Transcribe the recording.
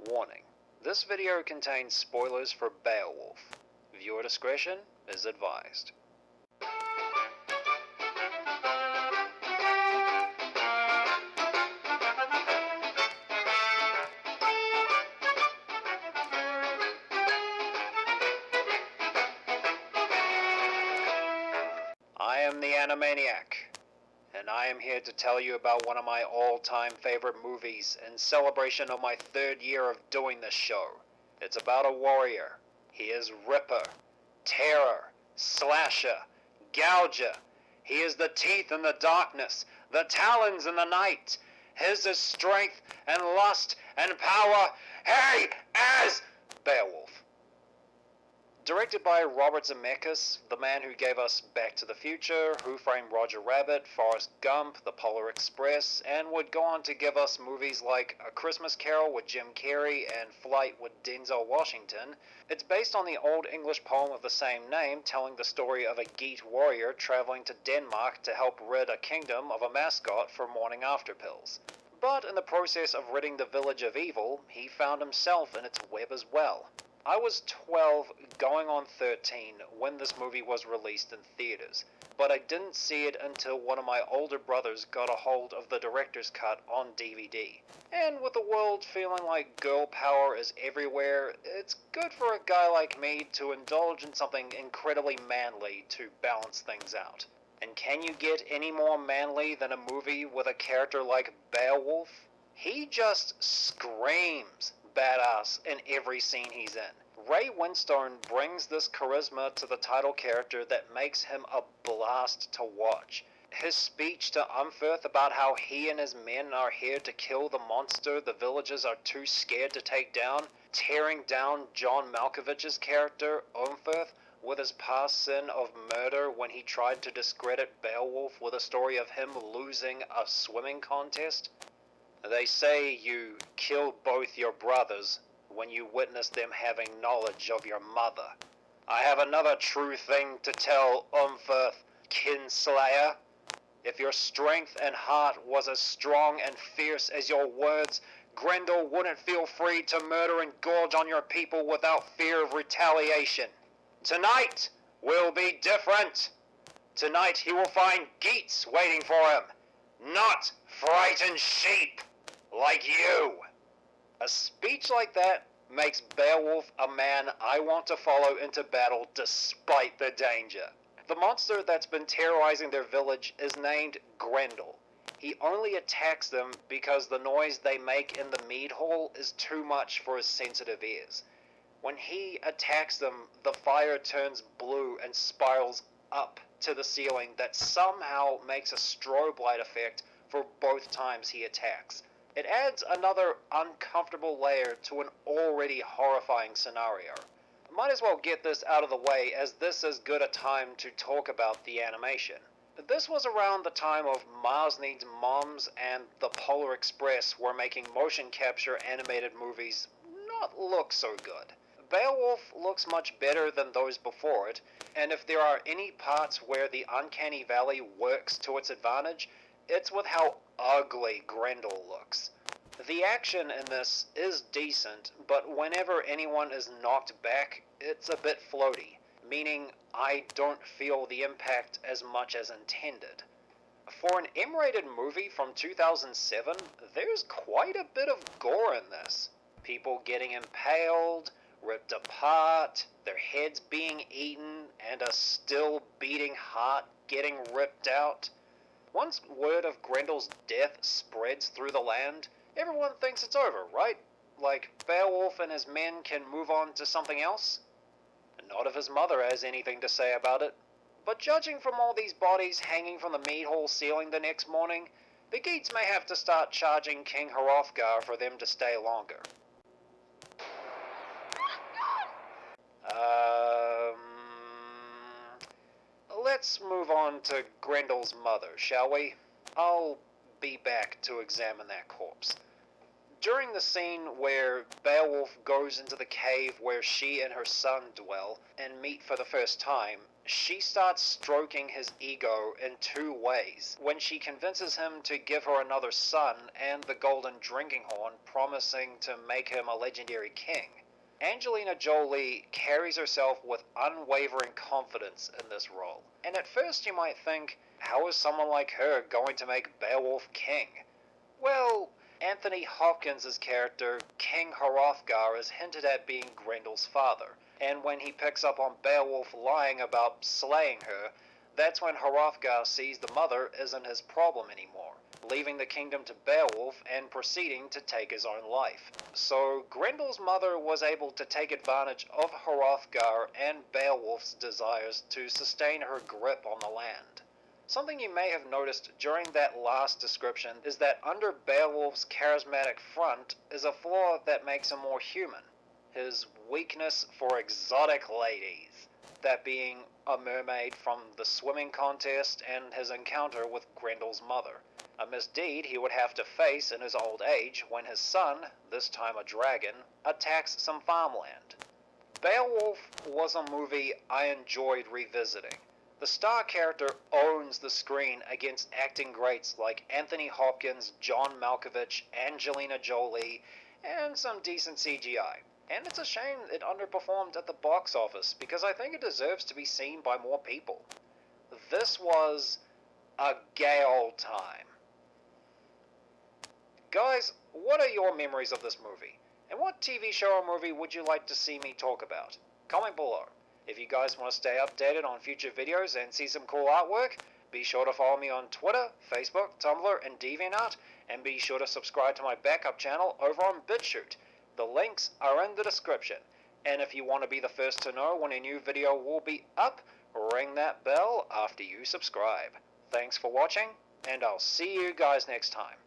Warning: this video contains spoilers for Beowulf. Viewer discretion is advised. I am the Animaniac, and I am here to tell you about one of my all-time favorite movies in celebration of my 3rd year of doing this show. It's about a warrior. He is Ripper, Terror, Slasher, Gouger. He is the teeth in the darkness, the talons in the night. His is strength and lust and power. He is Beowulf. Directed by Robert Zemeckis, the man who gave us Back to the Future, Who Framed Roger Rabbit, Forrest Gump, The Polar Express, and would go on to give us movies like A Christmas Carol with Jim Carrey and Flight with Denzel Washington. It's based on the Old English poem of the same name, telling the story of a Geat warrior traveling to Denmark to help rid a kingdom of a mascot for morning after pills. But in the process of ridding the village of evil, he found himself in its web as well. I was 12, going on 13, when this movie was released in theaters, but I didn't see it until one of my older brothers got a hold of the director's cut on DVD. And with the world feeling like girl power is everywhere, it's good for a guy like me to indulge in something incredibly manly to balance things out. And can you get any more manly than a movie with a character like Beowulf? He just screams badass in every scene he's in. Ray Winstone brings this charisma to the title character that makes him a blast to watch. His speech to Umferth about how he and his men are here to kill the monster the villagers are too scared to take down, tearing down John Malkovich's character, Umferth, with his past sin of murder when he tried to discredit Beowulf with a story of him losing a swimming contest. They say you kill both your brothers when you witness them having knowledge of your mother. I have another true thing to tell, Umferth, kinslayer. If your strength and heart was as strong and fierce as your words, Grendel wouldn't feel free to murder and gorge on your people without fear of retaliation. Tonight will be different. Tonight he will find Geats waiting for him, not frightened sheep like you. A speech like that makes Beowulf a man I want to follow into battle despite the danger. The monster that's been terrorizing their village is named Grendel. He only attacks them because the noise they make in the mead hall is too much for his sensitive ears. When he attacks them, the fire turns blue and spirals up to the ceiling that somehow makes a strobe light effect for both times he attacks. It adds another uncomfortable layer to an already horrifying scenario. Might as well get this out of the way, as this is good a time to talk about the animation. This was around the time of Mars Needs Moms and The Polar Express were making motion capture animated movies not look so good. Beowulf looks much better than those before it, and if there are any parts where the Uncanny Valley works to its advantage, it's with how ugly Grendel looks. The action in this is decent, but whenever anyone is knocked back, it's a bit floaty, meaning I don't feel the impact as much as intended. For an M-rated movie from 2007, there's quite a bit of gore in this. People getting impaled, ripped apart, their heads being eaten, and a still beating heart getting ripped out. Once word of Grendel's death spreads through the land, everyone thinks it's over, right? Like Beowulf and his men can move on to something else? Not if his mother has anything to say about it. But judging from all these bodies hanging from the mead hall ceiling the next morning, the Geats may have to start charging King Hrothgar for them to stay longer. Let's move on to Grendel's mother, shall we? I'll be back to examine that corpse. During the scene where Beowulf goes into the cave where she and her son dwell and meet for the first time, she starts stroking his ego in two ways. When she convinces him to give her another son and the golden drinking horn, promising to make him a legendary king. Angelina Jolie carries herself with unwavering confidence in this role. And at first you might think, how is someone like her going to make Beowulf king? Well, Anthony Hopkins' character, King Hrothgar, is hinted at being Grendel's father, and when he picks up on Beowulf lying about slaying her, that's when Hrothgar sees the mother isn't his problem anymore, leaving the kingdom to Beowulf and proceeding to take his own life. So Grendel's mother was able to take advantage of Hrothgar and Beowulf's desires to sustain her grip on the land. Something you may have noticed during that last description is that under Beowulf's charismatic front is a flaw that makes him more human. His weakness for exotic ladies, that being a mermaid from the swimming contest and his encounter with Grendel's mother. A misdeed he would have to face in his old age when his son, this time a dragon, attacks some farmland. Beowulf was a movie I enjoyed revisiting. The star character owns the screen against acting greats like Anthony Hopkins, John Malkovich, Angelina Jolie, and some decent CGI. And it's a shame it underperformed at the box office because I think it deserves to be seen by more people. This was a gay old time. Guys, what are your memories of this movie? And what TV show or movie would you like to see me talk about? Comment below. If you guys want to stay updated on future videos and see some cool artwork, be sure to follow me on Twitter, Facebook, Tumblr, and DeviantArt, and be sure to subscribe to my backup channel over on BitChute. The links are in the description. And if you want to be the first to know when a new video will be up, ring that bell after you subscribe. Thanks for watching, and I'll see you guys next time.